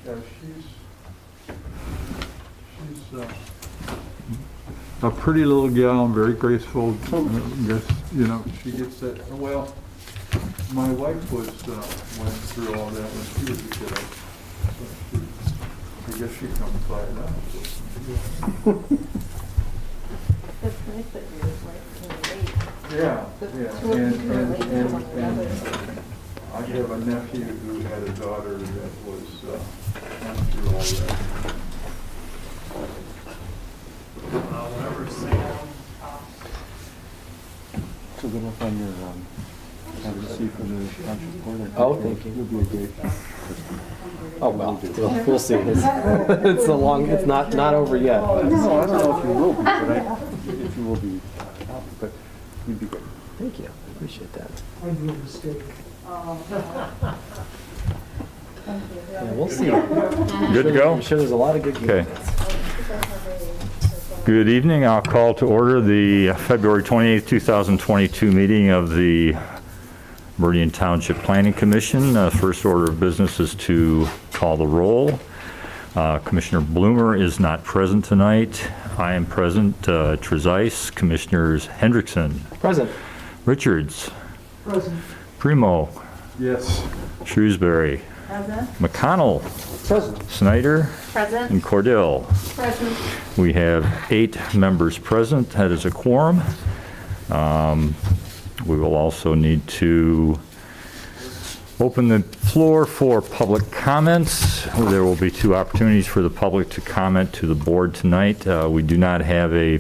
Yeah, she's a pretty little gal, very graceful. I guess, you know, she gets that, well, my wife was, went through all that when she was a kid. So I guess she comes by now. That's nice that you're like late. Yeah, The yeah. two of you are late to one another. I have a nephew who had a daughter that was, went through all that. Whenever Sam, So good luck on your candidacy for the township board. Oh, thank you. You'll be a great. Oh, well, we'll see. It's a long, it's not over yet. No, I don't know if you will be, but if you will be, but you'd be great. Thank you. I appreciate that. I made a mistake. Yeah, we'll see. Good to go? I'm sure there's a lot of good Okay. candidates. Good evening. I'll call to order the February 28th, 2022 meeting of the Meridian Township Planning Commission. First order of business is to call the roll. Commissioner Bloomer is not present tonight. I am present. Trezise, Commissioners Hendrickson, Present. Richards, Present. Primo, Yes. Shrewsbury, Present. McConnell, Present. Snyder, Present. and Cordell. Present. We have 8 members present. That is a quorum. We will also need to open the floor for public comments. There will be 2 opportunities for the public to comment to the board tonight. We do not have a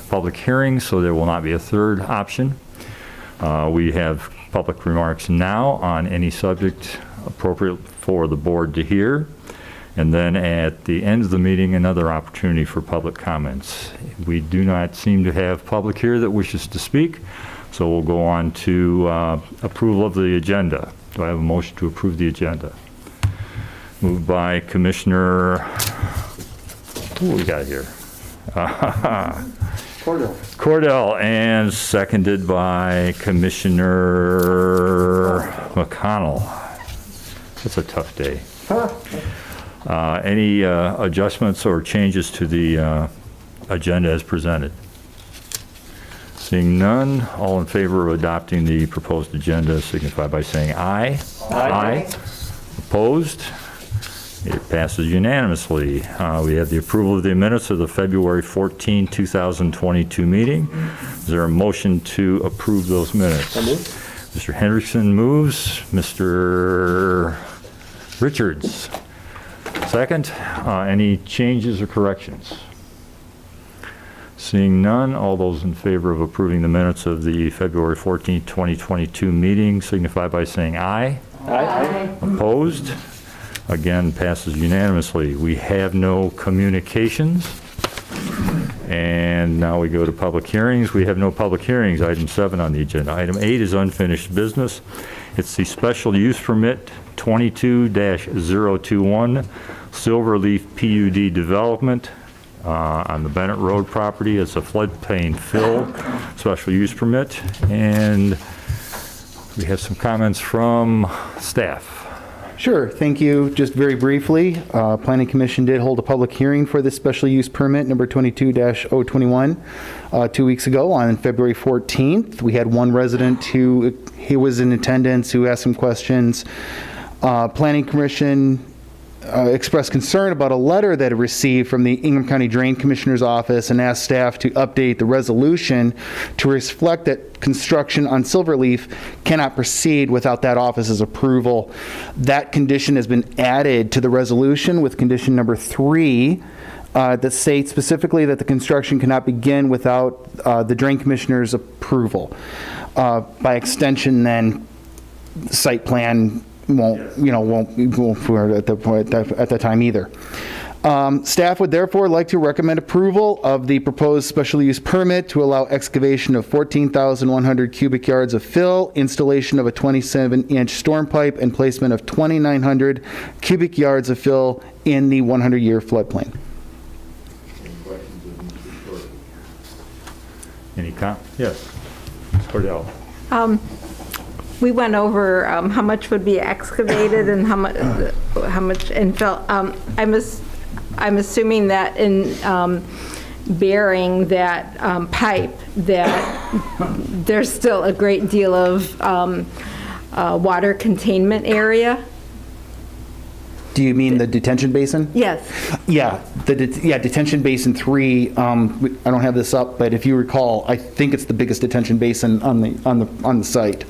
public hearing, so there will not be a third option. We have public remarks now on any subject appropriate for the board to hear. And then at the end of the meeting, another opportunity for public comments. We do not seem to have public here that wishes to speak, so we'll go on to approval of the agenda. Do I have a motion to approve the agenda? Moved by Commissioner, who we got here? Cordell. Cordell, and seconded by Commissioner McConnell. That's a tough day. Any adjustments or changes to the agenda as presented? Seeing none, all in favor of adopting the proposed agenda signify by saying aye. Aye. Opposed? It passes unanimously. We have the approval of the minutes of the February 14, 2022 meeting. Is there a motion to approve those minutes? So moved. Mr. Hendrickson moves. Mr. Richards, second. Any changes or corrections? Seeing none, all those in favor of approving the minutes of the February 14, 2022 meeting signify by saying aye. Aye. Opposed? Again, passes unanimously. We have no communications. And now we go to public hearings. We have no public hearings, item 7 on the agenda. Item 8 is unfinished business. It's the special use permit 22-021 Silverleaf PUD development on the Bennett Road property. It's a floodplain fill special use permit. And we have some comments from staff. Sure, thank you. Just very briefly, Planning Commission did hold a public hearing for this special use permit number 22-021 2 weeks ago on February 14th. We had one resident who was in attendance who asked some questions. Planning Commission expressed concern about a letter that it received from the Ingham County Drain Commissioner's Office and asked staff to update the resolution to reflect that construction on Silverleaf cannot proceed without that office's approval. That condition has been added to the resolution with condition number 3 that states specifically that the construction cannot begin without the Drain Commissioner's approval. By extension, then, site plan won't for at the time either. Staff would therefore like to recommend approval of the proposed special use permit to allow excavation of 14,100 cubic yards of fill, installation of a 27-inch storm pipe, and placement of 2,900 cubic yards of fill in the 100-year floodplain. Any questions of Mr. Short? Any Yes. Cordell. we went over how much would be excavated and how much infill. I'm assuming that in burying that pipe, that there's still a great deal of water containment area. Do you mean the detention basin? Yes. Yeah, detention basin 3, I don't have this up, but if you recall, I think it's the biggest detention basin on the site.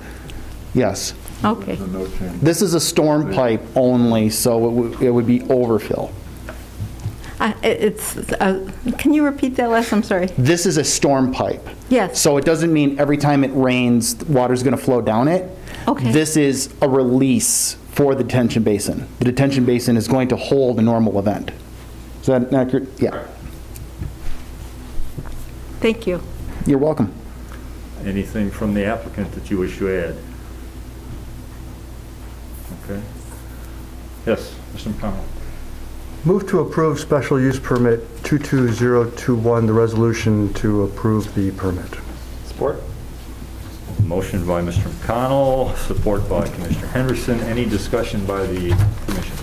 Yes. Okay. No change. This is a storm pipe only, so it would be overfill. Can you repeat that last? I'm sorry. This is a storm pipe. Yes. So it doesn't mean every time it rains, water's going to flow down it. Okay. This is a release for the detention basin. The detention basin is going to hold a normal event. Is that accurate? Yeah. Thank you. You're welcome. Anything from the applicant that you wish to add? Okay. Yes, Mr. McConnell. Move to approve special use permit 22021, the resolution to approve the permit. Support? Motion by Mr. McConnell, support by Commissioner Henderson. Any discussion by the commission?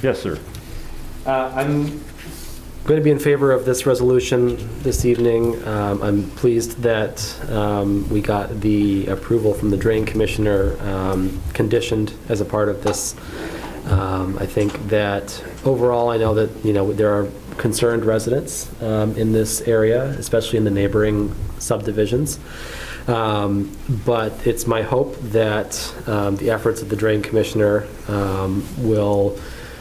Yes, sir. I'm going to be in favor of this resolution this evening. I'm pleased that we got the approval from the Drain Commissioner conditioned as a part of this. I think that overall, I know that, there are concerned residents in this area, especially in the neighboring subdivisions. But it's my hope that the efforts of the Drain Commissioner will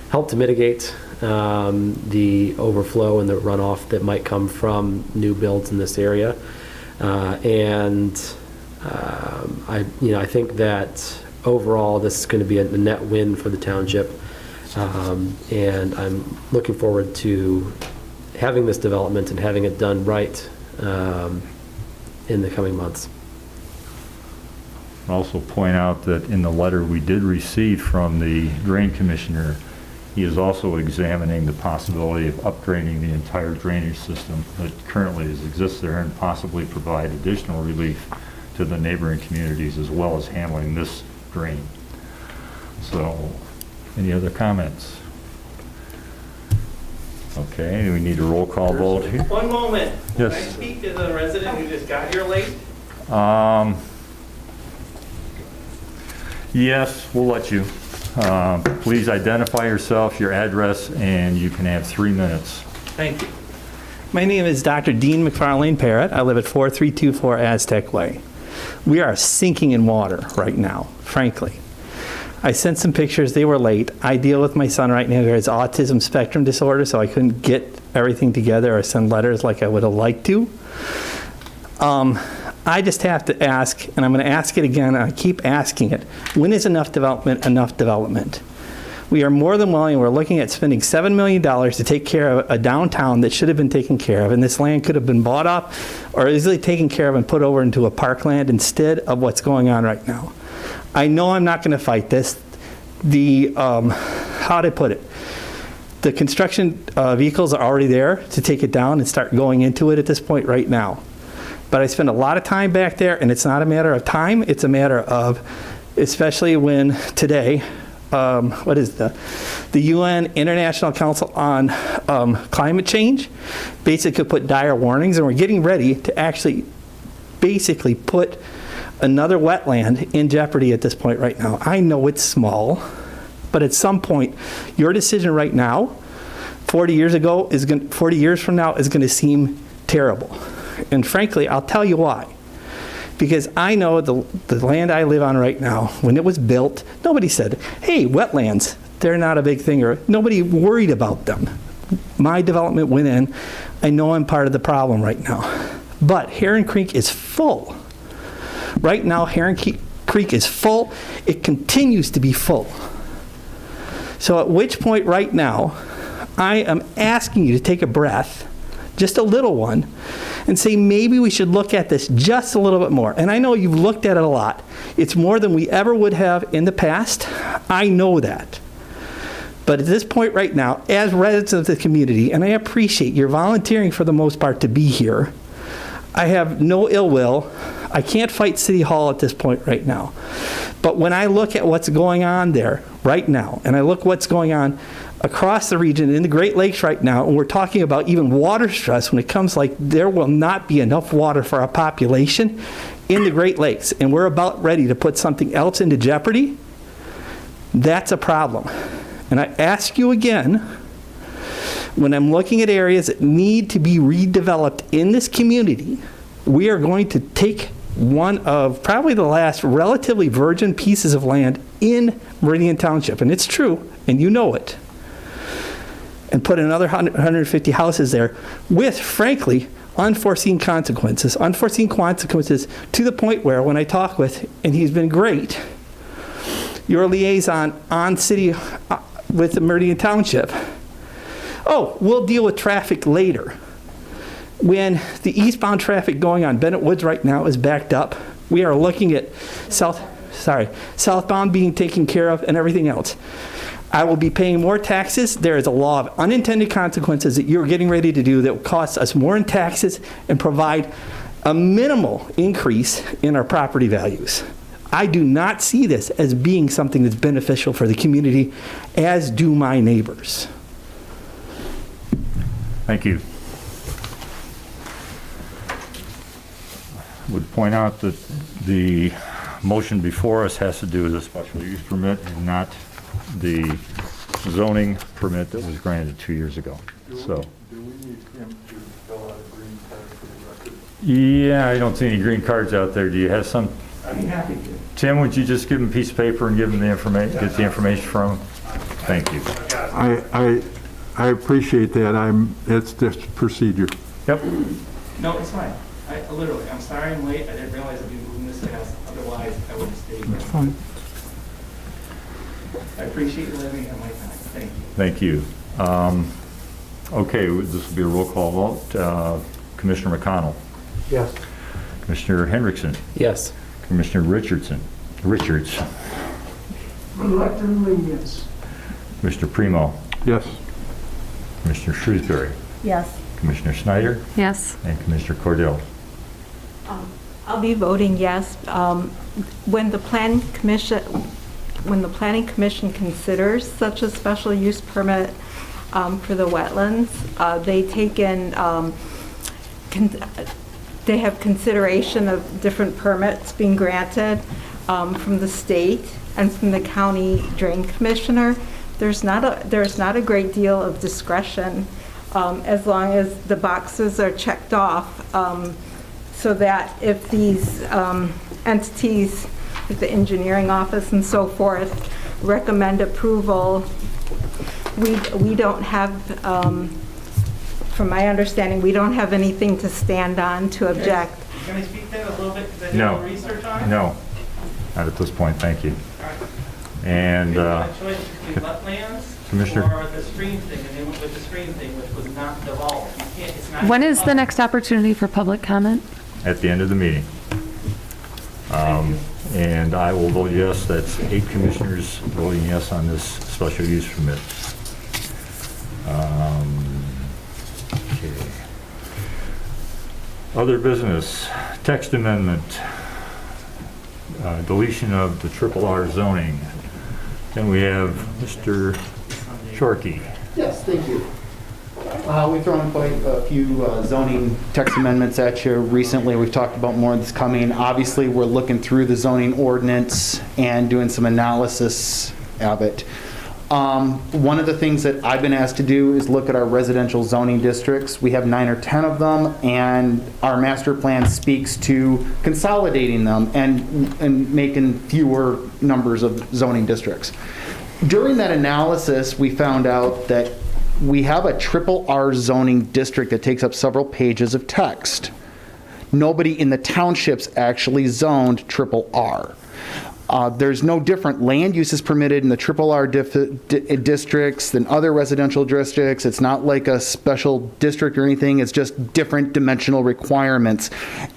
help to mitigate the overflow and the runoff that might come from new builds in this area. I think that overall this is going to be a net win for the township. And I'm looking forward to having this development and having it done right in the coming months. I'll also point out that in the letter we did receive from the Drain Commissioner, he is also examining the possibility of upgrading the entire drainage system that currently exists there and possibly provide additional relief to the neighboring communities as well as handling this drain. So, any other comments? Okay, we need a roll call vote here. One moment. Yes. Can I speak to the resident who just got here late? Yes, we'll let you. Please identify yourself, your address, and you can have 3 minutes. Thank you. My name is Dr. Dean McFarlane Parrott. I live at 4324 Aztec Way. We are sinking in water right now, frankly. I sent some pictures. They were late. I deal with my son right now who has autism spectrum disorder, so I couldn't get everything together or send letters like I would have liked to. I just have to ask, and I'm going to ask it again, and I keep asking it, when is enough development enough development? We are more than willing, we're looking at spending $7 million to take care of a downtown that should have been taken care of, and this land could have been bought up or easily taken care of and put over into a parkland instead of what's going on right now. I know I'm not going to fight this. How to put it? The construction vehicles are already there to take it down and start going into it at this point right now. But I spend a lot of time back there, and it's not a matter of time, it's a matter of, especially when today, what is the UN International Council on Climate Change basically put dire warnings, and we're getting ready to actually basically put another wetland in jeopardy at this point right now. I know it's small, but at some point, your decision right now, 40 years from now, is going to seem terrible. And frankly, I'll tell you why. Because I know the land I live on right now, when it was built, nobody said, hey, wetlands, they're not a big thing, or nobody worried about them. My development went in. I know I'm part of the problem right now. But Heron Creek is full. Right now, Heron Creek is full. It continues to be full. So at which point right now, I am asking you to take a breath, just a little one, and say maybe we should look at this just a little bit more. And I know you've looked at it a lot. It's more than we ever would have in the past. I know that. But at this point right now, as residents of the community, and I appreciate your volunteering for the most part to be here, I have no ill will. I can't fight City Hall at this point right now. But when I look at what's going on there right now, and I look what's going on across the region in the Great Lakes right now, and we're talking about even water stress when it comes like there will not be enough water for our population in the Great Lakes, and we're about ready to put something else into jeopardy, that's a problem. And I ask you again, when I'm looking at areas that need to be redeveloped in this community, we are going to take one of probably the last relatively virgin pieces of land in Meridian Township, and it's true, and you know it, and put another 150 houses there with, frankly, unforeseen consequences. Unforeseen consequences to the point where when I talk with, and he's been great, your liaison on city with the Meridian Township, oh, we'll deal with traffic later. When the eastbound traffic going on Bennett Woods right now is backed up, we are looking at southbound being taken care of and everything else. I will be paying more taxes. There is a law of unintended consequences that you're getting ready to do that will cost us more in taxes and provide a minimal increase in our property values. I do not see this as being something that's beneficial for the community, as do my neighbors. Thank you. Would point out that the motion before us has to do with a special use permit and not the zoning permit that was granted 2 years ago. So, Do we need him to fill out a green card for the record? yeah, I don't see any green cards out there. Do you have some? I'd be happy to. Tim, would you just give him a piece of paper and give him the information, get the information from him? Thank you. I appreciate that. It's just procedure. Yep. No, it's fine. Literally, I'm sorry I'm late. I didn't realize I'd be moving this fast. Otherwise, I would have stayed here. That's fine. I appreciate you letting me have my time. Thank you. Thank you. Okay, this will be a roll call vote. Commissioner McConnell. Yes. Commissioner Hendrickson. Yes. Commissioner Richards. Reluctantly, yes. Commissioner Primo. Yes. Commissioner Shrewsbury. Yes. Commissioner Snyder. Yes. And Commissioner Cordell. I'll be voting yes. When the planning commission considers such a special use permit for the wetlands, they take in, they have consideration of different permits being granted from the state and from the county drain commissioner. There's not a great deal of discretion as long as the boxes are checked off, so that if these entities, like the engineering office and so forth, recommend approval, we don't have, from my understanding, we don't have anything to stand on to object. Can I speak to that a little bit? Because I did a No. little research on it. No, not at this point, thank you. All right. And They had a choice between wetlands Commissioner- or the stream thing, and they went with the stream thing, which was not devolved. You can't, it's not. When is the devolved. next opportunity for public comment? at the end of the meeting. And I will vote yes. That's 8 commissioners voting yes on this special use permit. Okay. Other business, text amendment, deletion of the R zoning. Then we have Mr. Shorkey. Yes, thank you. We've thrown quite a few zoning text amendments at you recently. We've talked about more of this coming. Obviously, we're looking through the zoning ordinance and doing some analysis of it. One of the things that I've been asked to do is look at our residential zoning districts. We have 9 or 10 of them, and our master plan speaks to consolidating them and making fewer numbers of zoning districts. During that analysis, we found out that we have a R zoning district that takes up several pages of text. Nobody in the townships actually zoned R. There's no different land uses permitted in the R districts than other residential districts. It's not like a special district or anything. It's just different dimensional requirements.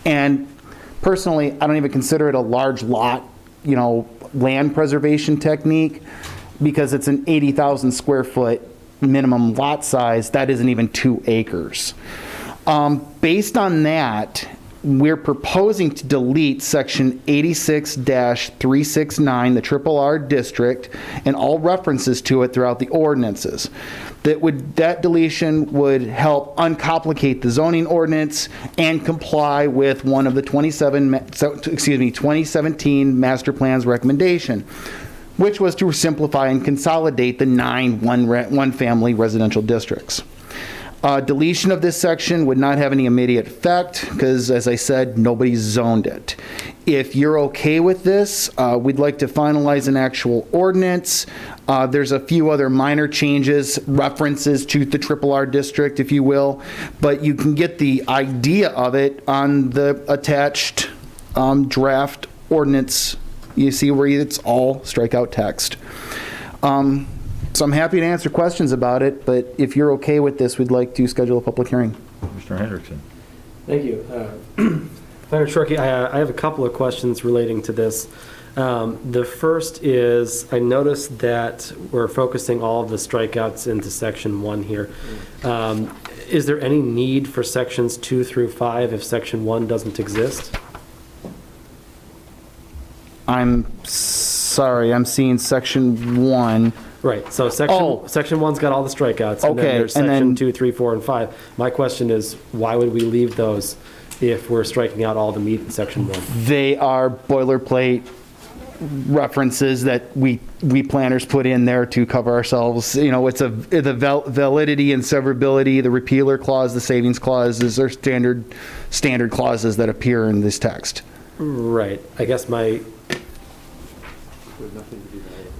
And personally, I don't even consider it a large lot, land preservation technique, because it's an 80,000 square foot minimum lot size. That isn't even 2 acres. Based on that, we're proposing to delete section 86-369, the triple R district, and all references to it throughout the ordinances. That deletion would help uncomplicate the zoning ordinance and comply with one of the 2017 master plan's recommendation, which was to simplify and consolidate the 9 one-family residential districts. Deletion of this section would not have any immediate effect because, as I said, nobody's zoned it. If you're okay with this, we'd like to finalize an actual ordinance. There's a few other minor changes, references to the triple R district, if you will, but you can get the idea of it on the attached draft ordinance. You see where it's all strikeout text. So I'm happy to answer questions about it, but if you're okay with this, we'd like to schedule a public hearing. Mr. Hendrickson. Thank you. Planner Shorkey, I have a couple of questions relating to this. The first is, I noticed that we're focusing all of the strikeouts into section 1 here. Is there any need for sections 2 through 5 if section 1 doesn't exist? I'm sorry, I'm seeing section 1. Right, so section 1's got all the strikeouts, and then Okay, there's and section then- 2, 3, 4, and 5. My question is, why would we leave those if we're striking out all the meat in section 1? They are boilerplate references that we planners put in there to cover ourselves. You know, it's the validity and severability, the repealer clause, the savings clauses are standard clauses that appear in this text. Right, I guess my...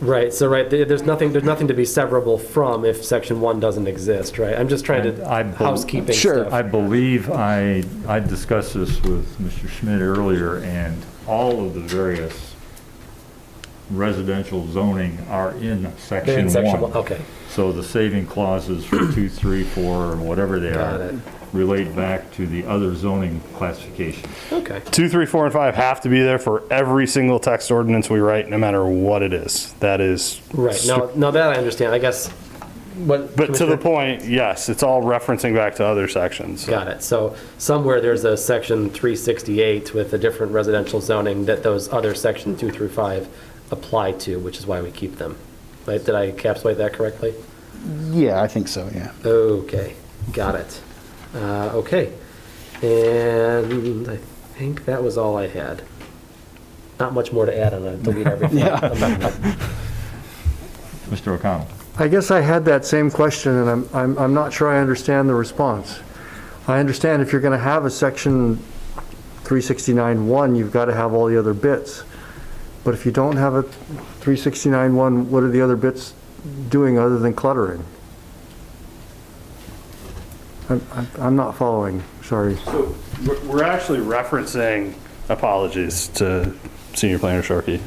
Right, so there's nothing to be severable from if section 1 doesn't exist, right? I'm just trying to housekeeping stuff. I believe I discussed this with Mr. Schmidt earlier, and all of the various residential zoning are in section 1. Okay. So the saving clauses for 2, 3, 4, and whatever they Got are it. relate back to the other zoning classifications. Okay. 2, 3, 4, and 5 have to be there for every single text ordinance we write, no matter what it is. That is... Right, now that I understand, I guess, what... But to the point, yes, it's all referencing back to other sections. Got it, so somewhere there's a section 368 with a different residential zoning that those other section 2 through 5 apply to, which is why we keep them. Right, did I encapsulate that correctly? Yeah, I think so, yeah. Okay, got it. Okay, and I think that was all I had. Not much more to add on that, delete everything. Mr. O'Connell. I guess I had that same question, and I'm not sure I understand the response. I understand if you're going to have a section 369.1, you've got to have all the other bits. But if you don't have a 369.1, what are the other bits doing other than cluttering? I'm not following, sorry. So we're actually referencing, apologies to Senior Planner Sharkey.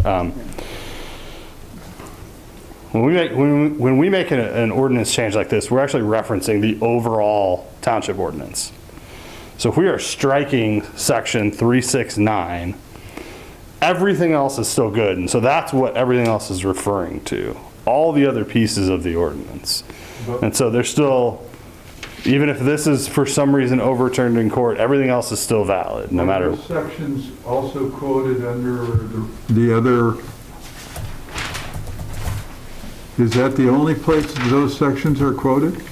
When we make an ordinance change like this, we're actually referencing the overall township ordinance. So if we are striking section 369, everything else is still good. And so that's what everything else is referring to. All the other pieces of the ordinance. And so they're still, even if this is for some reason overturned in court, everything else is still valid, no matter. Are those sections also quoted under the other, is that the only place those sections are quoted?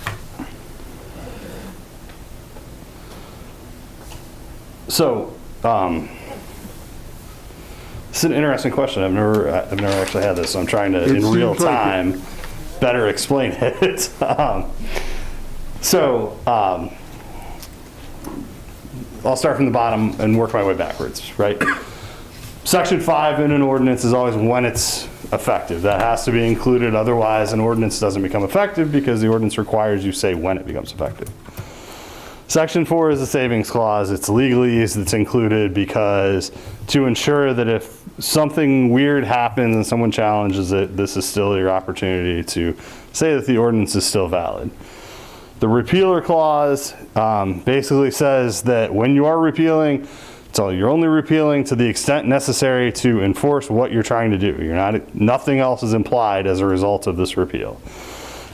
So, it's an interesting question. I've never actually had this, so I'm trying to, in real time, better explain it. I'll start from the bottom and work my way backwards, right? Section 5 in an ordinance is always when it's effective. That has to be included, otherwise an ordinance doesn't become effective because the ordinance requires you say when it becomes effective. Section 4 is a savings clause. It's legalese that's included because to ensure that if something weird happens and someone challenges it, this is still your opportunity to say that the ordinance is still valid. The repealer clause basically says that when you are repealing, you're only repealing to the extent necessary to enforce what you're trying to do. Nothing else is implied as a result of this repeal.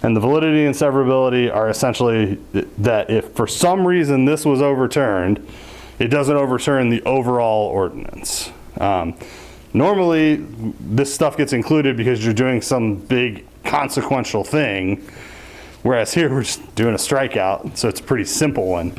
And the validity and severability are essentially that if for some reason this was overturned, It doesn't overturn the overall ordinance. Normally, this stuff gets included because you're doing some big consequential thing, whereas here we're just doing a strikeout, so it's a pretty simple one.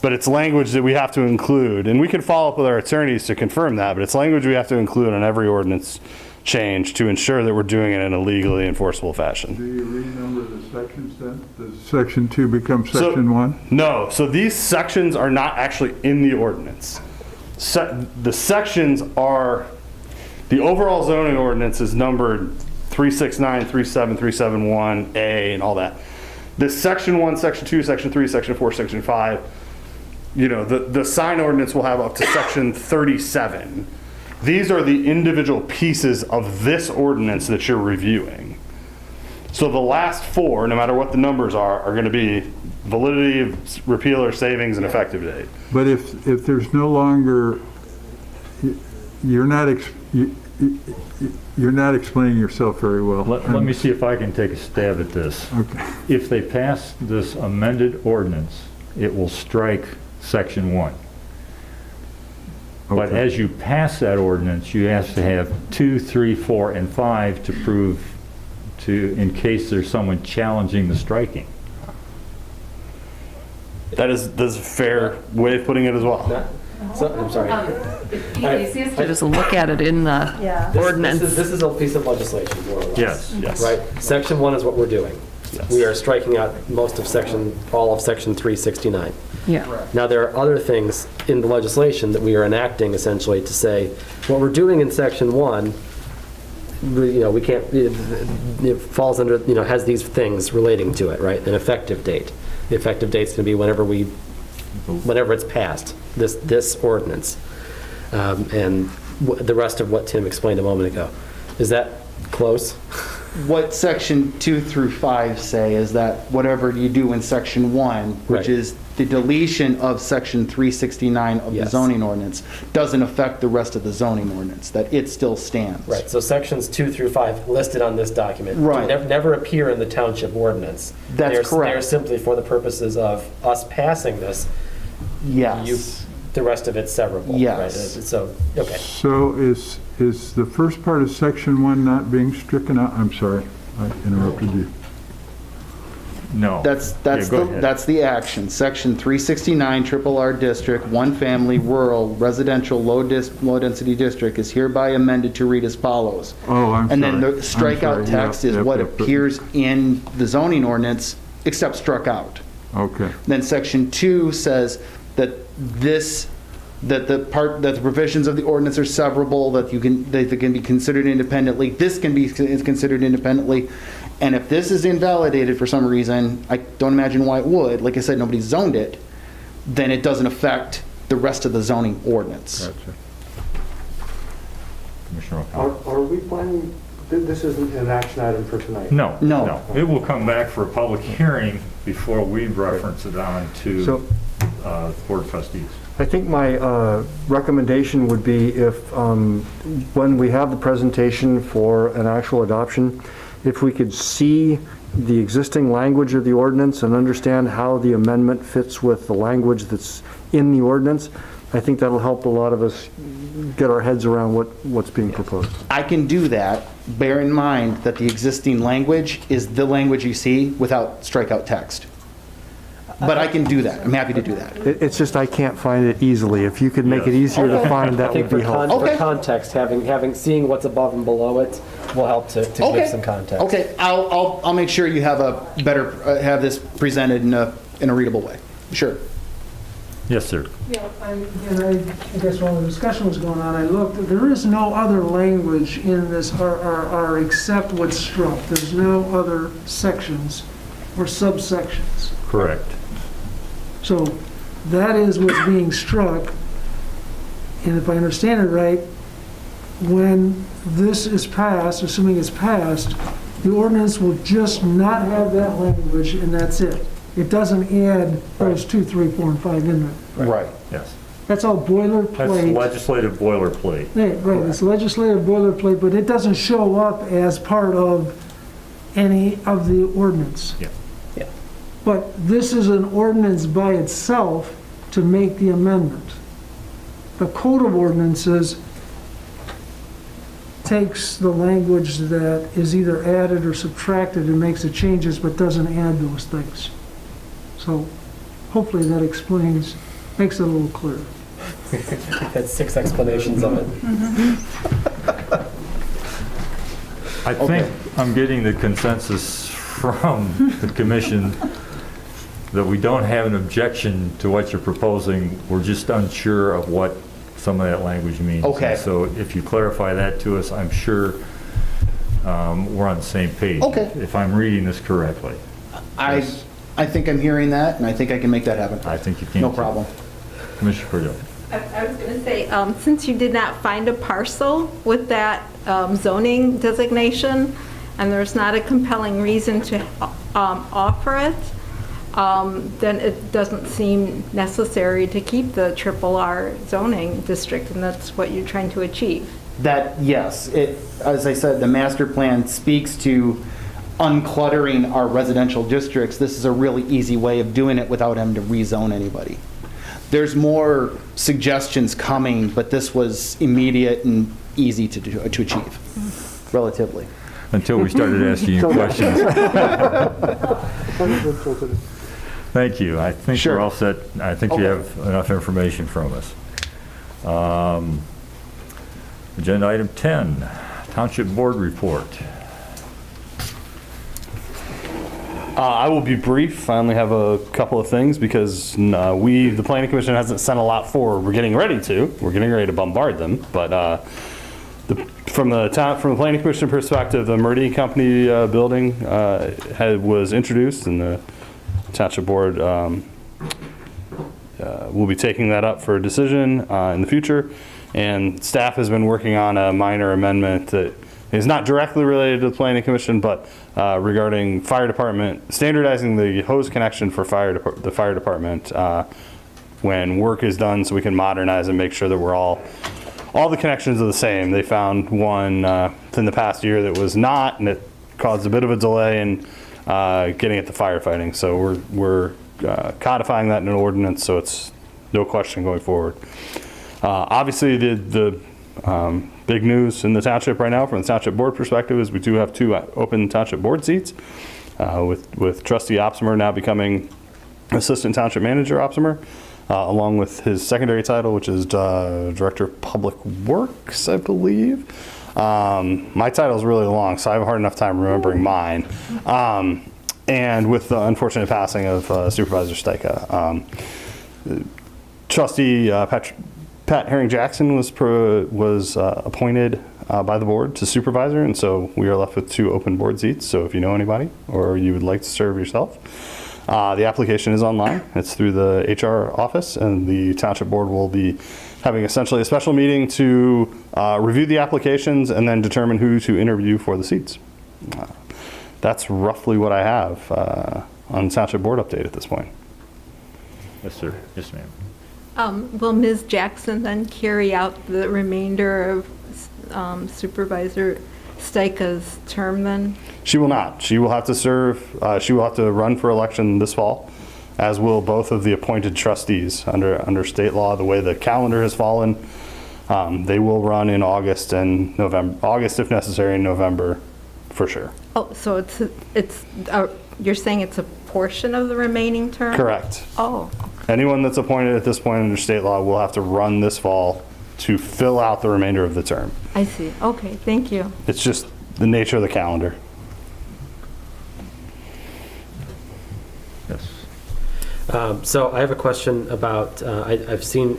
But it's language that we have to include, and we can follow up with our attorneys to confirm that, but it's language we have to include on every ordinance change to ensure that we're doing it in a legally enforceable fashion. Do you renumber the sections then? Does section 2 become section 1? No, so these sections are not actually in the ordinance. The sections are, the overall zoning ordinance is numbered 369, 37, 371A and all that. This section 1, section 2, section 3, section 4, section 5, you know, the sign ordinance will have up to section 37. These are the individual pieces of this ordinance that you're reviewing. So the last 4, no matter what the numbers are going to be validity, repeal or savings, and effective date. But if there's no longer, you're not explaining yourself very well. Let me see if I can take a stab at this. Okay. If they pass this amended ordinance, it will strike section 1. But Okay. as you pass that ordinance, you have to have 2, 3, 4, and 5 to prove in case there's someone challenging the striking. That's a fair way of putting it as well. So, I'm sorry. Easiest to just look at it in the ordinance. This is a piece of legislation, more or less. Yes. Right? Section 1 is what we're doing. Yes. We are striking out all of section 369. Yeah. Now, there are other things in the legislation that we are enacting essentially to say, what we're doing in section 1, we can't, it falls under, has these things relating to it, right? An effective date. The effective date's going to be whenever it's passed, this ordinance. And the rest of what Tim explained a moment ago. Is that close? What section 2 through 5 say is that whatever you do in section 1, which Right. is the deletion of section 369 of the Yes. zoning ordinance, doesn't affect the rest of the zoning ordinance, that it still stands. Right, so sections 2 through 5 listed on this document Right. never appear in the township ordinance. That's They're correct. simply for the purposes of us passing this, Yes. the rest of it's severable. Yes. Right? So, okay. So is the first part of section 1 not being stricken out? I'm sorry, I interrupted you. No. That's go ahead. that's the action. Section 369, triple R district, one family, rural, residential, low density district is hereby amended to read as follows. Oh, I'm sorry. And then the I'm sorry. strikeout text Yep, is yep, what yep, yep. appears in the zoning ordinance, except struck out. Okay. Then section 2 says that the provisions of the ordinance are severable, that they can be considered independently. This can be considered independently. And if this is invalidated for some reason, I don't imagine why it would, like I said, nobody zoned it, then it doesn't affect the rest of the zoning ordinance. Gotcha. Commissioner O'Connor. Are we planning, this isn't an action item for tonight? No. No. It will come back for a public hearing before we reference it on to So- Board of Trustees. I think my recommendation would be if, when we have the presentation for an actual adoption, if we could see the existing language of the ordinance and understand how the amendment fits with the language that's in the ordinance, I think that'll help a lot of us get our heads around what's being proposed. I can do that. Bear in mind that the existing language is the language you see without strikeout text. But I can do that. I'm happy to do that. It's just I can't find it easily. If you could make it easier to find, that I think would be helpful. Okay. for context, seeing what's above and below it will help to give some context. Okay, I'll make sure you have a better, have this presented in a readable way. Sure. Yes, sir. Yeah, I guess while the discussion was going on, I looked, there is no other language in this RRR except what's struck. There's no other sections or subsections. Correct. So that is what's being struck. And if I understand it right, when this is passed, assuming it's passed, the ordinance will just not have that language and that's it. It doesn't add those 2, 3, 4, and 5 in there. Right. Yes. That's all That's boilerplate. legislative boilerplate. Right, it's legislative boilerplate, but it doesn't show up as part of any of the ordinance. Yeah. But this is an ordinance by itself to make the amendment. the Code of Ordinances takes the language that is either added or subtracted and makes the changes, but doesn't add those things. So hopefully that explains, makes it a little clearer. Had 6 explanations of it. I think I'm getting the consensus from the commission that we don't have an objection to what you're proposing. We're just unsure of what some of that language means. Okay. So if you clarify that to us, I'm sure we're on the same page. Okay. If I'm reading this correctly. I think I'm hearing that, and I think I can make that happen. I think you can. No too. problem. Commissioner Cordell. I was going to say, since you did not find a parcel with that zoning designation, and there's not a compelling reason to offer it, then it doesn't seem necessary to keep the R zoning district, and that's what you're trying to achieve. That, yes, as I said, the master plan speaks to uncluttering our residential districts. This is a really easy way of doing it without having to rezone anybody. There's more suggestions coming, but this was immediate and easy to achieve, relatively. Until we started asking you questions. Thank you. I think Sure. we're all set. I think you have enough information from us. Agenda item 10, Township Board Report. I will be brief. I only have a couple of things because the Planning Commission hasn't sent a lot forward. We're getting ready to bombard them. But from the Planning Commission perspective, the Meridian Company building was introduced, and the Township Board will be taking that up for a decision in the future. And staff has been working on a minor amendment that is not directly related to the Planning Commission, but regarding fire department, standardizing the hose connection for the fire department when work is done, so we can modernize and make sure that we're all the connections are the same. They found one in the past year that was not, and it caused a bit of a delay in getting it to firefighting. So we're codifying that in an ordinance, so it's no question going forward. Obviously, the big news in the township right now from the township board perspective is we do have 2 open township board seats, with Trustee Opsimer now becoming Assistant Township Manager Opsimer, along with his secondary title, which is Director of Public Works, I believe. My title is really long, so I have a hard enough time remembering mine. And with the unfortunate passing of Supervisor Steika, Trustee Pat Herring-Jackson was appointed by the board to supervisor, and so we are left with 2 open board seats. So if you know anybody or you would like to serve yourself, the application is online. It's through the HR office, and the township board will be having essentially a special meeting to review the applications and then determine who to interview for the seats. That's roughly what I have on township board update at this point. Yes, sir. Yes, ma'am. Will Ms. Jackson then carry out the remainder of Supervisor Steika's term then? She will not. She will have to serve, she will have to run for election this fall, as will both of the appointed trustees under state law. The way the calendar has fallen, they will run in August and November, August if necessary, and November for sure. Oh, so it's you're saying it's a portion of the remaining term? Correct. Oh. Anyone that's appointed at this point under state law will have to run this fall to fill out the remainder of the term. I see. Okay, thank you. It's just the nature of the calendar. Yes. So I have a question about, I've seen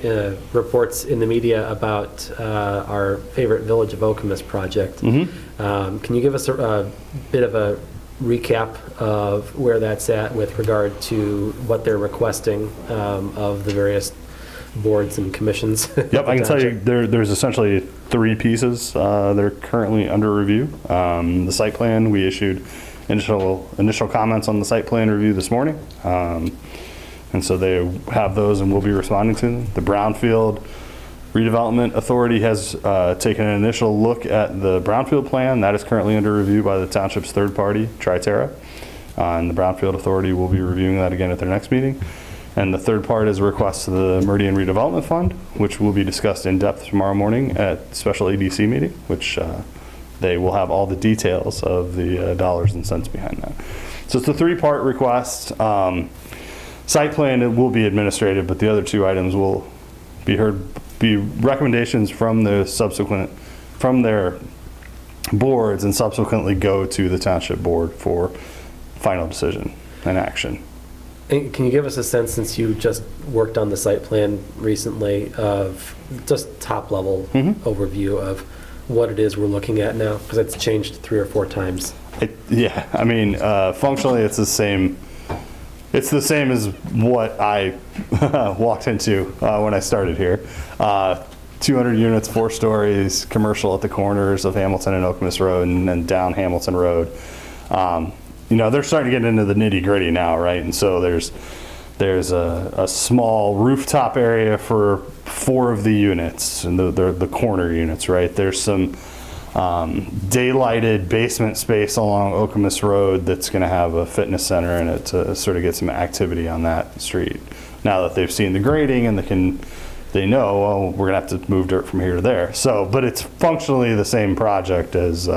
reports in the media about our favorite Village of Okemos project. Can you give us a bit of a recap of where that's at with regard to what they're requesting of the various boards and commissions? Yep, I can tell you there's essentially 3 pieces that are currently under review. The site plan, we issued initial comments on the site plan review this morning. And so they have those and we'll be responding to them. The Brownfield Redevelopment Authority has taken an initial look at the Brownfield plan. That is currently under review by the township's third party, Triterra. And the Brownfield Authority will be reviewing that again at their next meeting. And the third part is a request to the Meridian Redevelopment Fund, which will be discussed in depth tomorrow morning at special ADC meeting, which they will have all the details of the dollars and cents behind that. So it's a three-part request. Site plan, it will be administrative, but the other two items will be recommendations from their boards and subsequently go to the township board for final decision and action. And can you give us a sense, since you just worked on the site plan recently, of just top level overview of what it is we're looking at now? Because it's changed 3 or 4 times. Yeah, I mean, functionally it's the same. It's the same as what I walked into when I started here. 200 units, 4 stories, commercial at the corners of Hamilton and Okemos Road, and then down Hamilton Road. You know, they're starting to get into the nitty gritty now, right? And so there's a small rooftop area for 4 of the units, and the corner units, right? There's some daylighted basement space along Okemos Road that's going to have a fitness center in it to sort of get some activity on that street. Now that they've seen the grading and they know, well, we're going to have to move dirt from here to there. So, but it's functionally the same project as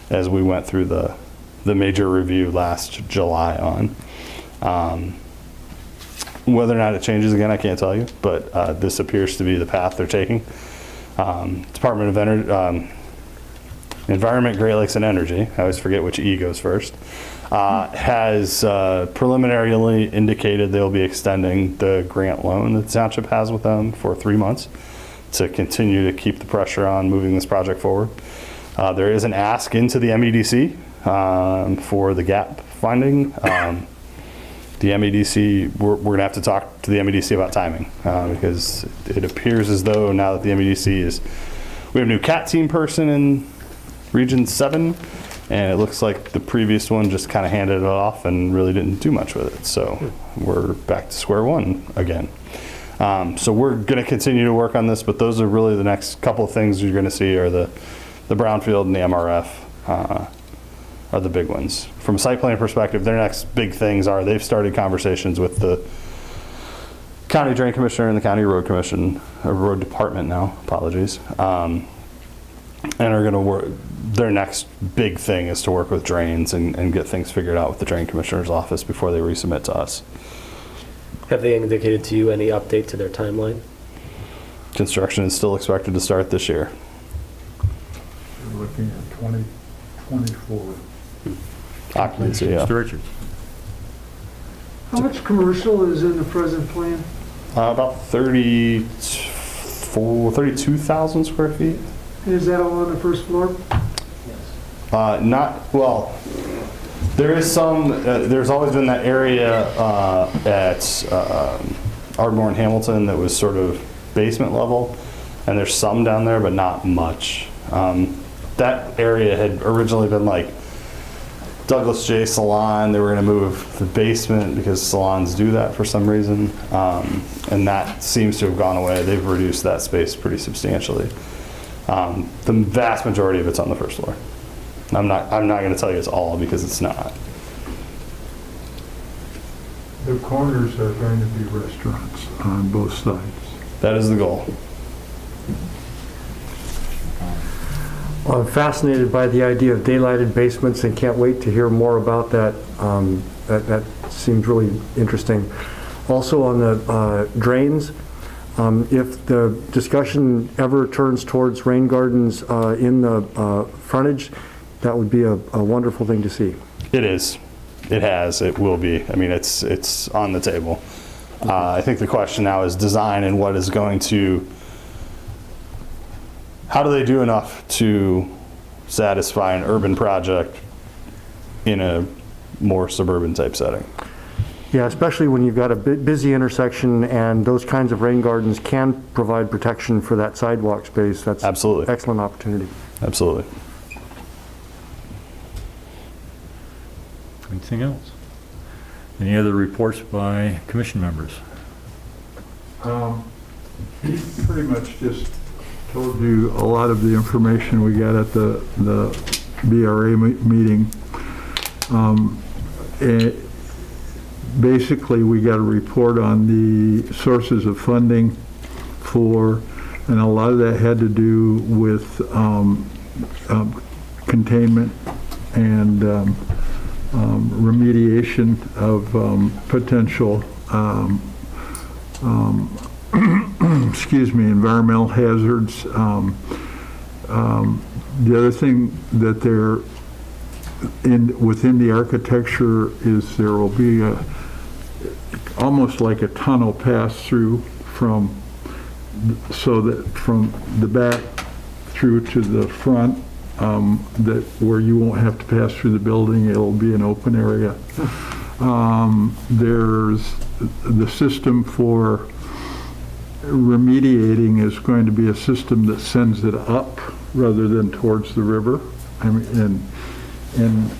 we went through the major review last July on. Whether or not it changes again, I can't tell you, but this appears to be the path they're taking. Department of Environment, Great Lakes, and Energy, I always forget which E goes first, has preliminarily indicated they'll be extending the grant loan that the township has with them for 3 months to continue to keep the pressure on moving this project forward. There is an ask into the MEDC for the gap finding. The MEDC, we're going to have to talk to the MEDC about timing because it appears as though now that the MEDC we have a new CAT team person in Region 7, and it looks like the previous one just kind of handed it off and really didn't do much with it. So we're back to square one again. So we're going to continue to work on this, but those are really the next couple of things you're going to see are the brownfield and the MRF are the big ones. From a site plan perspective, their next big things are they've started conversations with the County Drain Commissioner and the County Road Commission, or Road Department now, apologies, and are going to work. Their next big thing is to work with drains and get things figured out with the Drain Commissioner's office before they resubmit to us. Have they indicated to you any update to their timeline? Construction is still expected to start this year. We're looking at 2024. Occupancy, yeah. Mr. Richards. How much commercial is in the present plan? About 32,000 square feet. And is that all on the first floor? There is some, there's always been that area at Ardmore and Hamilton that was sort of basement level, and there's some down there, but not much. That area had originally been like Douglas J Salon. They were going to move the basement because salons do that for some reason, and that seems to have gone away. They've reduced that space pretty substantially. The vast majority of it's on the first floor. I'm not going to tell you it's all because it's not. The corners are going to be restaurants on both sides. That is the goal. Well, I'm fascinated by the idea of daylighted basements and can't wait to hear more about that. That seems really interesting. Also on the drains, if the discussion ever turns towards rain gardens in the frontage, that would be a wonderful thing to see. It is. It has. It will be. I mean, it's on the table. I think the question now is design and what is going to. How do they do enough to satisfy an urban project in a more suburban type setting? Yeah, especially when you've got a busy intersection and those kinds of rain gardens can provide protection for that sidewalk space. That's absolutely an excellent opportunity. Absolutely. Anything else? Any other reports by commission members? He pretty much just told you a lot of the information we got at the BRA meeting. basically, we got a report on the sources of funding for, and a lot of that had to do with containment and remediation of potential excuse me, environmental hazards. The other thing that they're within the architecture is there will be almost like a tunnel pass through so that from the back through to the front, that where you won't have to pass through the building, it'll be an open area. There's the system for remediating is going to be a system that sends it up rather than towards the river. I mean, and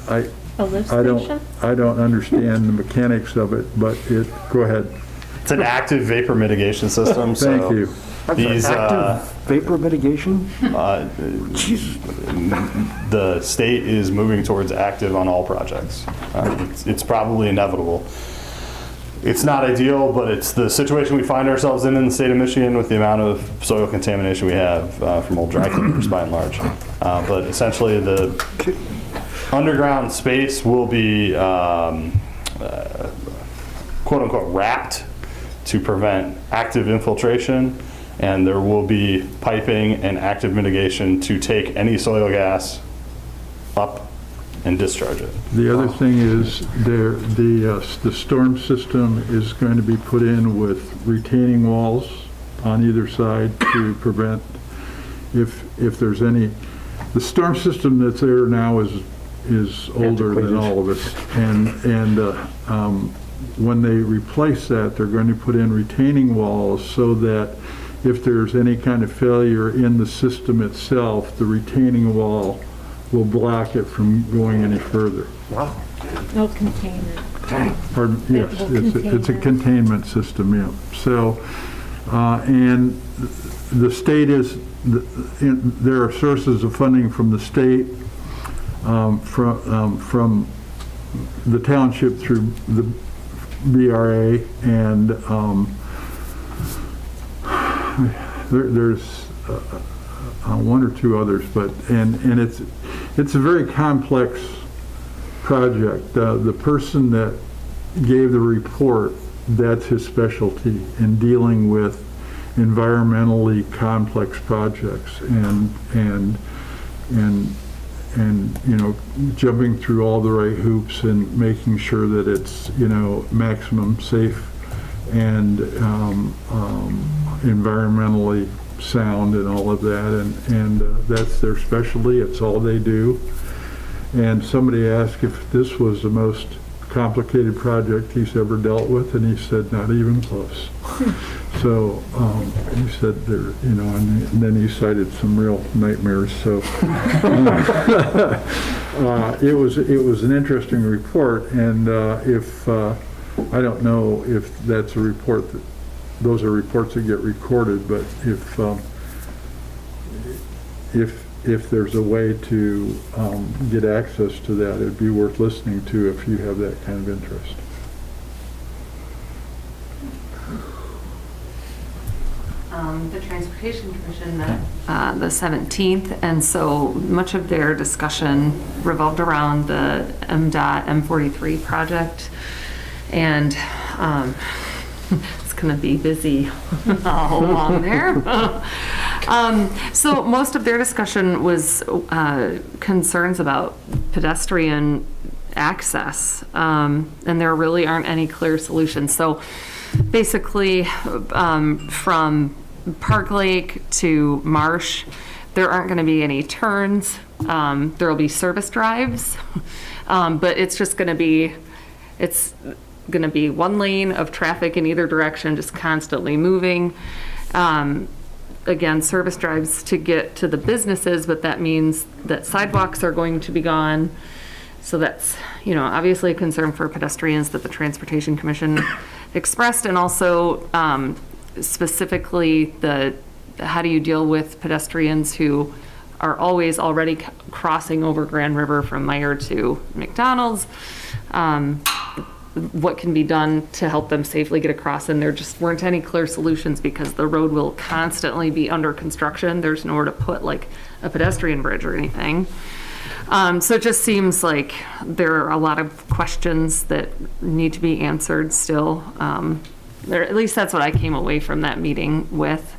I don't understand the mechanics of it, but go ahead. It's an active vapor mitigation system. Thank so you. These, Active vapor mitigation? the state is moving towards active on all projects. It's probably inevitable. It's not ideal, but it's the situation we find ourselves in the state of Michigan with the amount of soil contamination we have from old dry cleaners by and large. But essentially the underground space will be quote unquote wrapped to prevent active infiltration, and there will be piping and active mitigation to take any soil gas up and discharge it. The other thing is the storm system is going to be put in with retaining walls on either side to prevent if there's any. The storm system that's there now is older than all of us, and when they replace that, they're going to put in retaining walls so that if there's any kind of failure in the system itself, the retaining wall will block it from going any further. Wow. No containment. Pardon? Yes, it's a containment system, yeah. So, and the state there are sources of funding from the state, from the township through the BRA, and there's one or two others, but and it's a very complex project. The person that gave the report, that's his specialty in dealing with environmentally complex projects, and you know, jumping through all the right hoops and making sure that it's, you know, maximum safe and environmentally sound and all of that, and that's their specialty. It's all they do. And somebody asked if this was the most complicated project he's ever dealt with, and he said not even close. So he said there, you know, and then he cited some real nightmares. So it was an interesting report, and if I don't know if that's a report that those are reports that get recorded, but if there's a way to get access to that, it'd be worth listening to if you have that kind of interest. The Transportation Commission met the 17th, and so much of their discussion revolved around the MDOT M43 project, and it's going to be busy all along there. So most of their discussion was concerns about pedestrian access, and there really aren't any clear solutions. So basically, from Park Lake to Marsh, there aren't going to be any turns. There will be service drives, but it's just going to be, it's going to be one lane of traffic in either direction, just constantly moving. Again, service drives to get to the businesses, but that means that sidewalks are going to be gone. So that's, you know, obviously a concern for pedestrians that the Transportation Commission expressed, and also specifically how do you deal with pedestrians who are always already crossing over Grand River from Meyer to McDonald's. what can be done to help them safely get across, and there just weren't any clear solutions because the road will constantly be under construction. There's nowhere to put like a pedestrian bridge or anything. So it just seems like there are a lot of questions that need to be answered still. At least that's what I came away from that meeting with.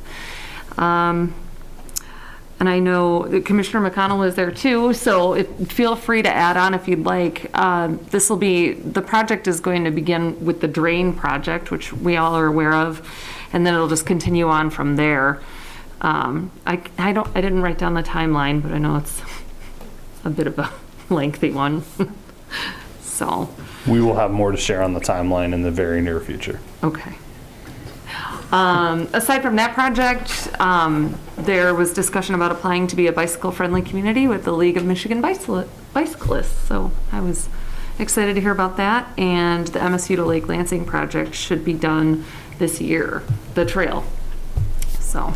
And I know that Commissioner McConnell was there too, so feel free to add on if you'd like. The project is going to begin with the drain project, which we all are aware of, and then it'll just continue on from there. I didn't write down the timeline, but I know it's a bit of a lengthy one. So. We will have more to share on the timeline in the very near future. Okay. Aside from that project, there was discussion about applying to be a bicycle-friendly community with the League of Michigan Bicyclists. So I was excited to hear about that. And the MSU to Lake Lansing project should be done this year, the trail. So.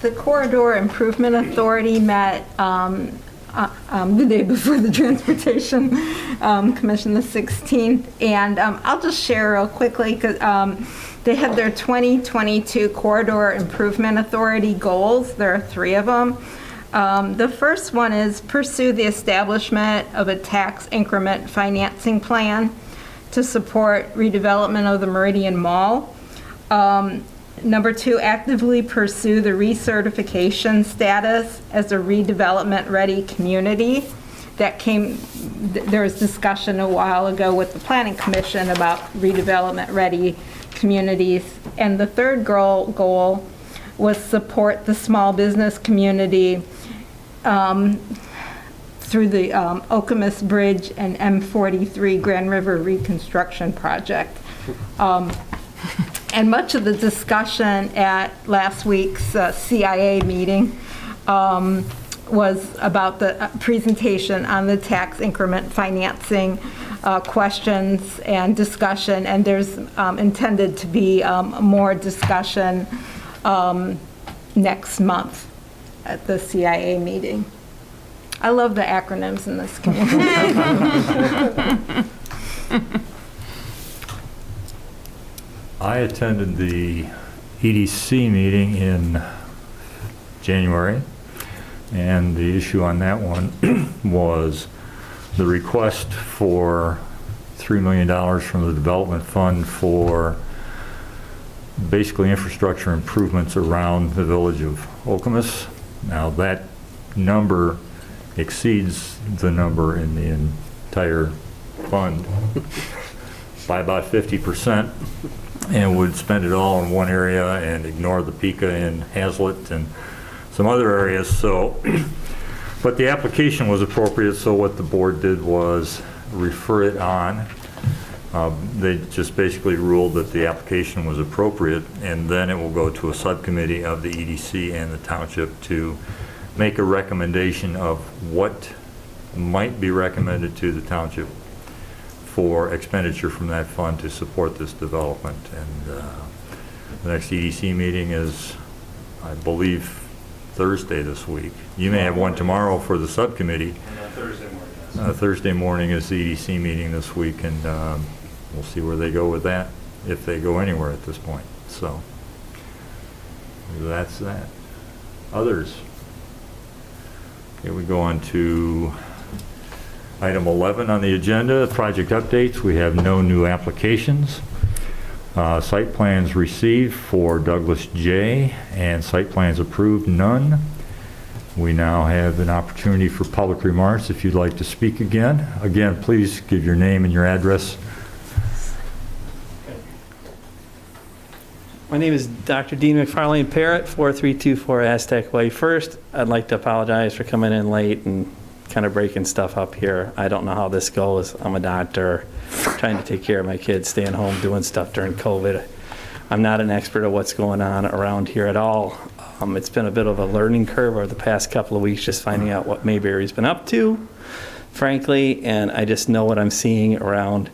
The Corridor Improvement Authority met the day before the Transportation Commission, the 16th, and I'll just share real quickly because they had their 2022 Corridor Improvement Authority goals. There are 3 of them. The first one is pursue the establishment of a tax increment financing plan to support redevelopment of the Meridian Mall. Number 2, actively pursue the recertification status as a redevelopment-ready community. There was discussion a while ago with the Planning Commission about redevelopment-ready communities. And the third goal was support the small business community through the Okemos Bridge and M43 Grand River Reconstruction Project. And much of the discussion at last week's CIA meeting was about the presentation on the tax increment financing questions and discussion, and there's intended to be more discussion next month at the CIA meeting. I love the acronyms in this community. I attended the EDC meeting in January, and the issue on that one was the request for $3 million from the development fund for basically infrastructure improvements around the village of Okemos. Now that number exceeds the number in the entire fund by about 50%. And would spend it all in one area and ignore the Pica in Hazlet and some other areas. So, but the application was appropriate, so what the board did was refer it on. They just basically ruled that the application was appropriate, and then it will go to a subcommittee of the EDC and the township to make a recommendation of what might be recommended to the township for expenditure from that fund to support this development. And the next EDC meeting is, I believe, Thursday this week. You may have one tomorrow for the subcommittee. Thursday morning is the EDC meeting this week, and we'll see where they go with that, if they go anywhere at this point. So that's that. Others? Okay, we go on to Item 11 on the agenda, project updates. We have no new applications. Site plans received for Douglas J, and site plans approved, none. We now have an opportunity for public remarks if you'd like to speak again. Again, please give your name and your address. My name is Dr. Dean McFarlane Parrott, 4324 Aztec Way. First, I'd like to apologize for coming in late and kind of breaking stuff up here. I don't know how this goes. I'm a doctor, trying to take care of my kids, staying home, doing stuff during COVID. I'm not an expert of what's going on around here at all. It's been a bit of a learning curve over the past couple of weeks, just finding out what Mayberry's been up to, frankly, and I just know what I'm seeing around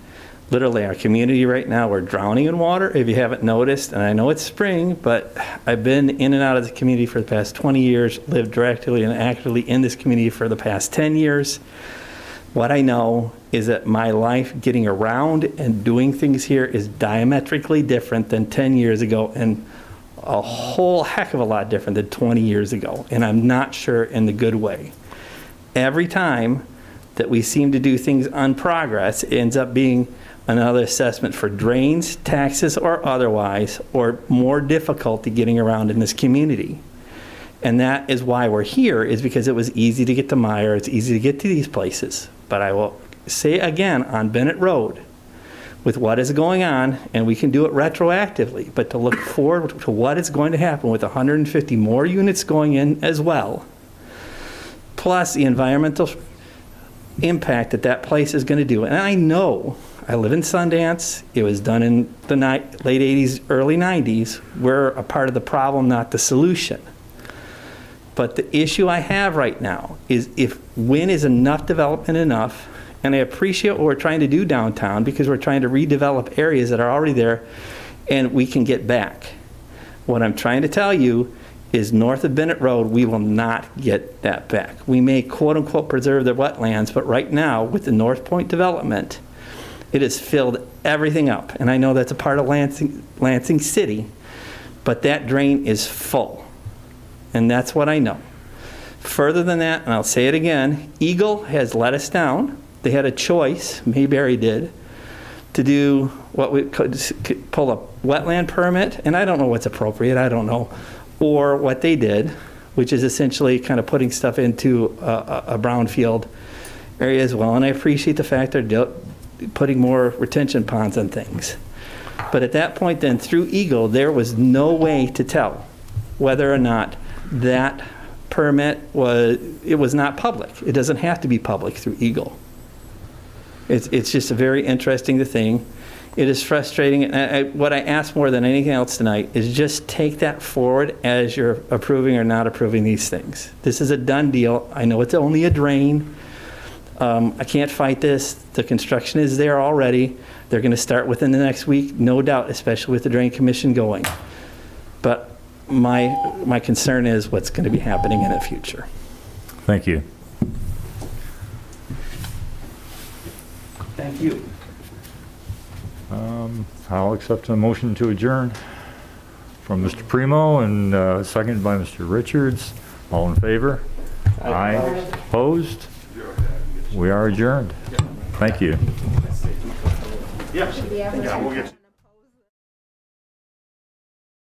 literally our community right now. We're drowning in water, if you haven't noticed, and I know it's spring, but I've been in and out of the community for the past 20 years, lived directly and actively in this community for the past 10 years. What I know is that my life getting around and doing things here is diametrically different than 10 years ago and a whole heck of a lot different than 20 years ago. And I'm not sure in the good way. Every time that we seem to do things on progress, it ends up being another assessment for drains, taxes, or otherwise, or more difficulty getting around in this community. And that is why we're here, is because it was easy to get to Meyer, it's easy to get to these places. But I will say again, on Bennett Road, with what is going on, and we can do it retroactively, but to look forward to what is going to happen with 150 more units going in as well, plus the environmental impact that that place is going to do. And I know, I live in Sundance, it was done in the late 80s, early 90s. We're a part of the problem, not the solution. But the issue I have right now is when is enough development enough? And I appreciate what we're trying to do downtown because we're trying to redevelop areas that are already there and we can get back. What I'm trying to tell you is north of Bennett Road, we will not get that back. We may quote unquote preserve the wetlands, but right now with the North Point development, it has filled everything up. And I know that's a part of Lansing City, but that drain is full. And that's what I know. Further than that, and I'll say it again, Eagle has let us down. They had a choice, Mayberry did, to do what we could pull a wetland permit, and I don't know what's appropriate, I don't know, or what they did, which is essentially kind of putting stuff into a brownfield area as well. And I appreciate the fact they're putting more retention ponds and things. But at that point then, through Eagle, there was no way to tell whether or not that permit was not public. It doesn't have to be public through Eagle. It's just a very interesting thing. It is frustrating. What I ask more than anything else tonight is just take that forward as you're approving or not approving these things. This is a done deal. I know it's only a drain. I can't fight this. The construction is there already. They're going to start within the next week, no doubt, especially with the Drain Commission going. But my concern is what's going to be happening in the future. Thank you. Thank you. I'll accept a motion to adjourn from Mr. Primo and seconded by Mr. Richards. All in favor? Aye. Opposed? We are adjourned. Thank you. Yeah, we'll get you.